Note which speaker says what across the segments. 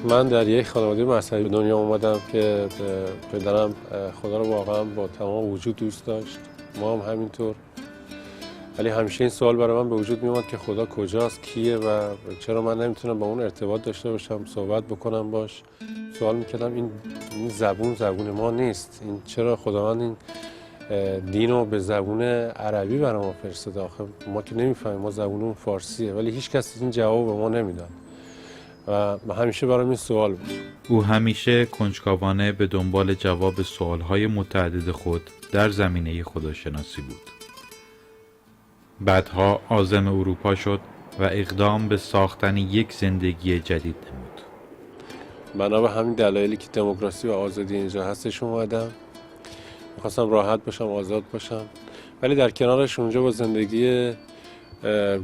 Speaker 1: من در یک خانواده مذهبی به دنیا اومدم که پدرم خدا رو واقعا با تمام وجود دوست داشت، ما هم همینطور. ولی همیشه این سوال برای من به وجود می اومد که خدا کجاست، کیه و چرا من نمیتونم با اون ارتباط داشته باشم، صحبت بکنم باش. سوال میکردم این زبون ما نیست، این چرا خداوند این دین رو به زبون عربی برای ما فرستاده؟ آخه ما که نمیفهمیم، ما زبونمون فارسیه. ولی هیچ کس این جواب به ما نمیداد و همیشه برام این سوال بود.
Speaker 2: او همیشه کنجکاوانه به دنبال جواب سوالهای متعدد خود در زمینه خداشناسی بود. بعدها عازم اروپا شد و اقدام به ساختن یک زندگی جدید نمود.
Speaker 1: بنا به همین دلایلی که دموکراسی و آزادی اینجا هستش اومدم. میخواستم راحت باشم، آزاد باشم، ولی در کنارش اونجا با زندگی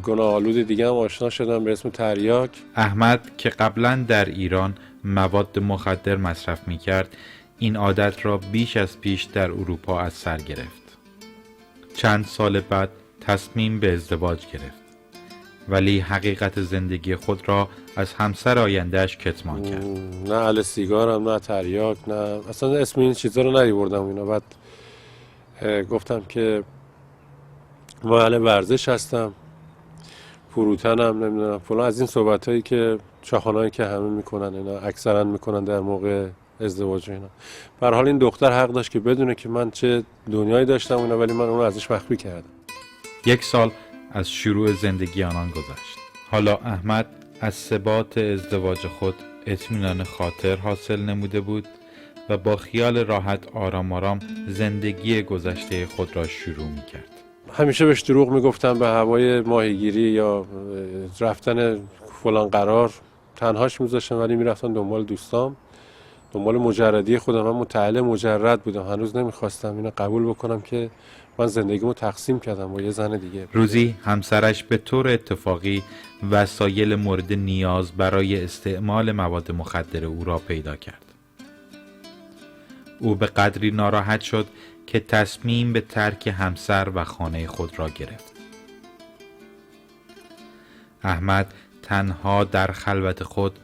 Speaker 1: گناه‌آلود دیگه هم آشنا شدم به اسم تریاک.
Speaker 2: احمد که قبلا در ایران مواد مخدر مصرف می کرد، این عادت را بیش از پیش در اروپا از سر گرفت. چند سال بعد تصمیم به ازدواج گرفت، ولی حقیقت زندگی خود را از همسر آیندهش کتمان کرد.
Speaker 1: نه اهل سیگارم، نه تریاک، نه اصلا اسم این چیزا رو نیاوردم اینا. بعد گفتم که ما اهل ورزش هستم، فروتنم، نمیدونم فلان، از این صحبتایی که چاخانایی که همه میکنن، اینا اکثرا میکنن در موقع ازدواج اینا. به هر حال این دختر حق داشت که بدونه که من چه دنیایی داشتم اینا، ولی من اون رو ازش مخفی کردم.
Speaker 2: 1 سال از شروع زندگی آنان گذشت. حالا احمد از ثبات ازدواج خود اطمینان خاطر حاصل نموده بود و با خیال راحت آرام آرام زندگی گذشته خود را شروع می کرد.
Speaker 1: همیشه بهش دروغ میگفتم به هوای ماهیگیری یا رفتن فلان قرار، تنهاش میذاشتم ولی میرفتم دنبال دوستام، دنبال مجردی خودم. من متعهل مجرد بودم، هنوز نمیخواستم اینو قبول بکنم که من زندگیمو تقسیم کردم با یه زن دیگه.
Speaker 2: روزی همسرش به طور اتفاقی وسایل مورد نیاز برای استعمال مواد مخدر او را پیدا کرد. او به قدری ناراحت شد که تصمیم به ترک همسر و خانه خود را گرفت. احمد تنها در خلوت خود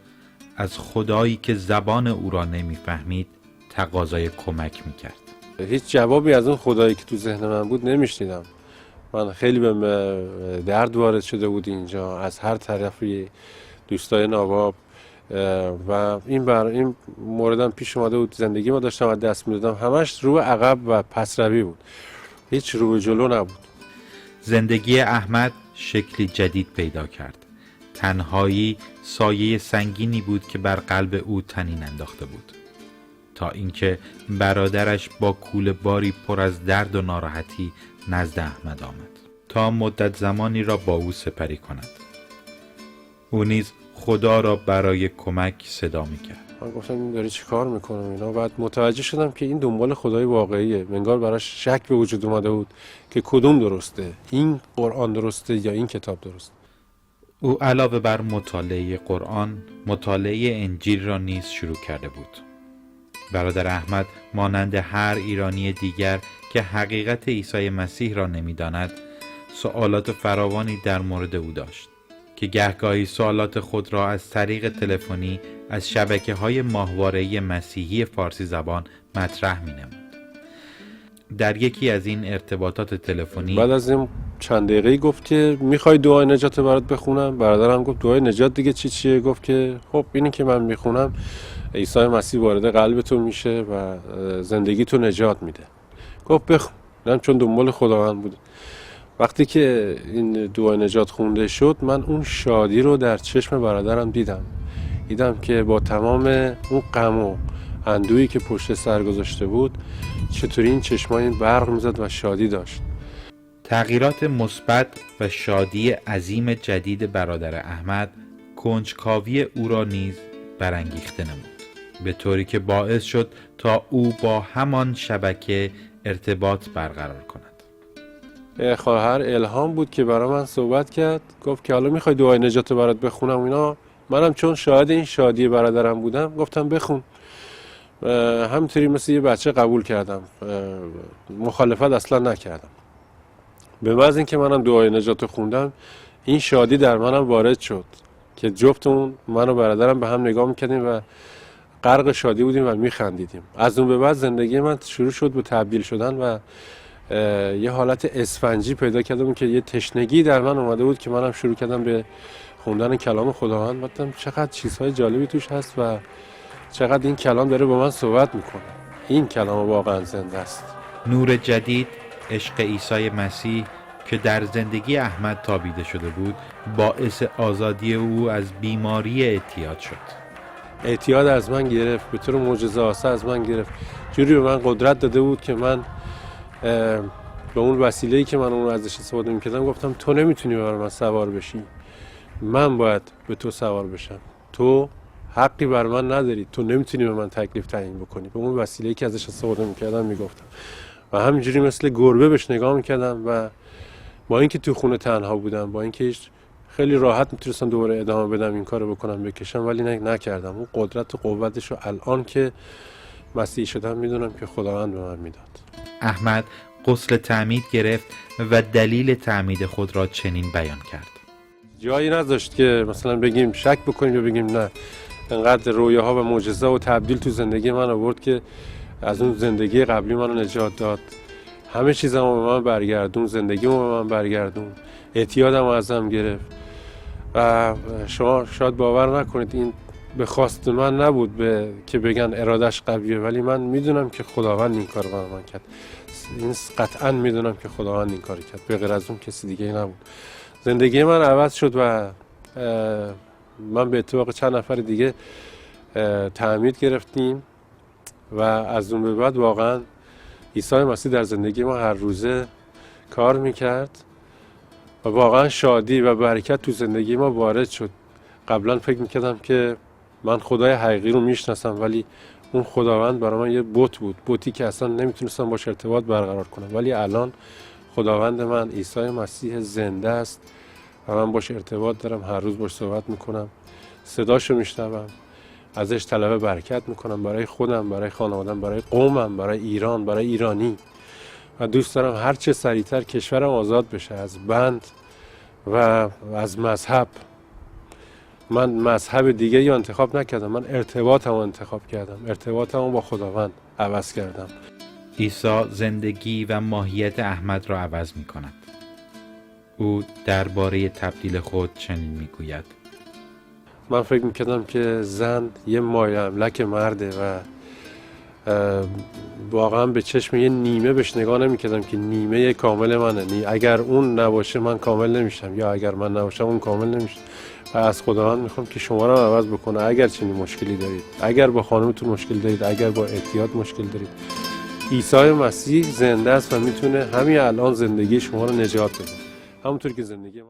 Speaker 2: از خدایی که زبان او را نمیفهمید تقاضای کمک میکرد.
Speaker 1: هیچ جوابی از اون خدایی که تو ذهن من بود نمیشنیدم. من خیلی به درد وارد شده بود اینجا از هر طرفی، دوستای نواب و این موردم پیش اومده بود. زندگی ما داشتم از دست میدادم، همش رو عقب و پسروی بود، هیچ رو به جلو نبود.
Speaker 2: زندگی احمد شکلی جدید پیدا کرد. تنهایی سایه سنگینی بود که بر قلب او طنین انداخته بود، تا اینکه برادرش با کوله باری پر از درد و ناراحتی نزد احمد آمد تا مدت زمانی را با او سپری کند. او نیز خدا را برای کمک صدا می‌کرد.
Speaker 1: من گفتم این داره چی کار میکنه اینا. بعد متوجه شدم که این دنبال خدای واقعیه. انگار براش شک به وجود اومده بود که کدوم درسته، این قرآن درسته یا این کتاب درست.
Speaker 2: او علاوه بر مطالعه قرآن، مطالعه انجیل را نیز شروع کرده بود. برادر احمد مانند هر ایرانی دیگر که حقیقت عیسی مسیح را نمی‌داند، سوالات فراوانی در مورد او داشت که گهگاهی سوالات خود را از طریق تلفنی از شبکه‌های ماهواره‌ای مسیحی فارسی زبان مطرح می‌نمود. در یکی از این ارتباطات تلفنی
Speaker 1: بعد از این چند دقیقه‌ای گفت که می‌خوای دعای نجات برات بخونم؟ برادرم گفت دعای نجات دیگه چیه؟ گفت که خب اینی که من می‌خونم عیسی مسیح وارد قلبتون میشه و زندگی تو نجات میده. گفت بخون. من چون دنبال خداوند بود، وقتی که این دعای نجات خونده شد، من اون شادی رو در چشم برادرم دیدم که با تمام اون غم و اندوهی که پشت سر گذاشته بود، چطوری این چشمای این برق میزد و شادی داشت.
Speaker 2: تغییرات مثبت و شادی عظیم جدید برادر احمد کنجکاوی او را نیز برانگیخته نمود، به طوری که باعث شد تا او با همان شبکه ارتباط برقرار کند.
Speaker 1: خواهر الهام بود که برای من صحبت کرد، گفت که حالا میخوای دعای نجات برات بخونم اینا. منم چون شاهد این شادی برادرم بودم گفتم بخون. همینطوری مثل یه بچه قبول کردم، مخالفت اصلا نکردم. به محض اینکه منم دعای نجات خوندم، این شادی در منم وارد شد که جفتمون من و برادرم به هم نگاه میکردیم و غرق شادی بودیم و میخندیدیم. از اون به بعد زندگی من شروع شد به تبدیل شدن و یه حالت اسفنجی پیدا کردم که یه تشنگی در من اومده بود که منم شروع کردم به خوندن کلام خداوند. دیدم چقدر چیزهای جالبی توش هست و چقدر این کلام داره با من صحبت میکنه. این کلام واقعا زنده است.
Speaker 2: نور جدید، عشق عیسی مسیح که در زندگی احمد تابیده شده بود، باعث آزادی او از بیماری اعتیاد شد.
Speaker 1: اعتیاد از من گرفت، به طور معجزه‌آسا از من گرفت. جوری به من قدرت داده بود که من به اون وسیله‌ای که من اون ازش استفاده می‌کردم گفتم تو نمیتونی بر من سوار بشی، من باید به تو سوار بشم. تو حقی بر من نداری، تو نمیتونی به من تکلیف تعیین بکنی. به اون وسیله‌ای که ازش استفاده می‌کردم میگفتم و همینجوری مثل گربه بهش نگاه می‌کردم و با اینکه تو خونه تنها بودم، با اینکه خیلی راحت میتونستم دوباره ادامه بدم این کارو بکنم بکشم، ولی نکردم. اون قدرت و قوتش رو الان که مسیحی شدم میدونم که خداوند به من میداد.
Speaker 2: احمد غسل تعمید گرفت و دلیل تعمید خود را چنین بیان کرد.
Speaker 1: جایی نذاشت که مثلا بگیم شک بکنیم یا بگیم نه. انقدر رویاها و معجزه و تبدیل تو زندگی من آورد که از اون زندگی قبلی منو نجات داد. همه چیزمو به من برگردون، زندگیمو به من برگردون، اعتیادمو ازم گرفت. و شما شاید باور نکنید این به خواست من نبود که بگن ارادش قویه، ولی من میدونم که خداوند این کار برای من کرد. این قطعا میدونم که خداوند این کار کرد، به غیر از اون کسی دیگه ای نبود. زندگی من عوض شد و من به اتفاق چند نفر دیگه تعمید گرفتیم و از اون به بعد واقعا عیسی مسیح در زندگی ما هر روزه کار میکرد و واقعا شادی و برکت تو زندگی ما وارد شد. قبلا فکر میکردم که من خدای حقیقی رو میشناسم، ولی اون خداوند برای من یه بت بود، بتی که اصلا نمیتونستم باش ارتباط برقرار کنم. ولی الان خداوند من عیسی مسیح زنده است و من باش ارتباط دارم، هر روز باش صحبت میکنم، صداشو میشنوم، ازش طلب برکت میکنم برای خودم، برای خانوادم، برای قومم، برای ایران، برای ایرانی. و دوست دارم هر چه سریعتر کشورم آزاد بشه از بند و از مذهب. من مذهب دیگه یا انتخاب نکردم، من ارتباطم رو انتخاب کردم، ارتباطم رو با خداوند عوض کردم.
Speaker 2: عیسی زندگی و ماهیت احمد را عوض می کند. او درباره تبدیل خود چنین می گوید:
Speaker 1: من فکر میکردم که زن یه مایه املک مرده و واقعا به چشم یه نیمه بهش نگاه نمیکردم که نیمه کامل منه. اگر اون نباشه من کامل نمیشم، یا اگر من نباشم اون کامل نمیشه. و از خداوند میخوام که شما رو عوض بکنه. اگر چنین مشکلی دارید، اگر با خانمتون مشکل دارید، اگر با اعتیاد مشکل دارید، عیسی مسیح زنده است و میتونه همین الان زندگی شما رو نجات بده، همونطور که زندگی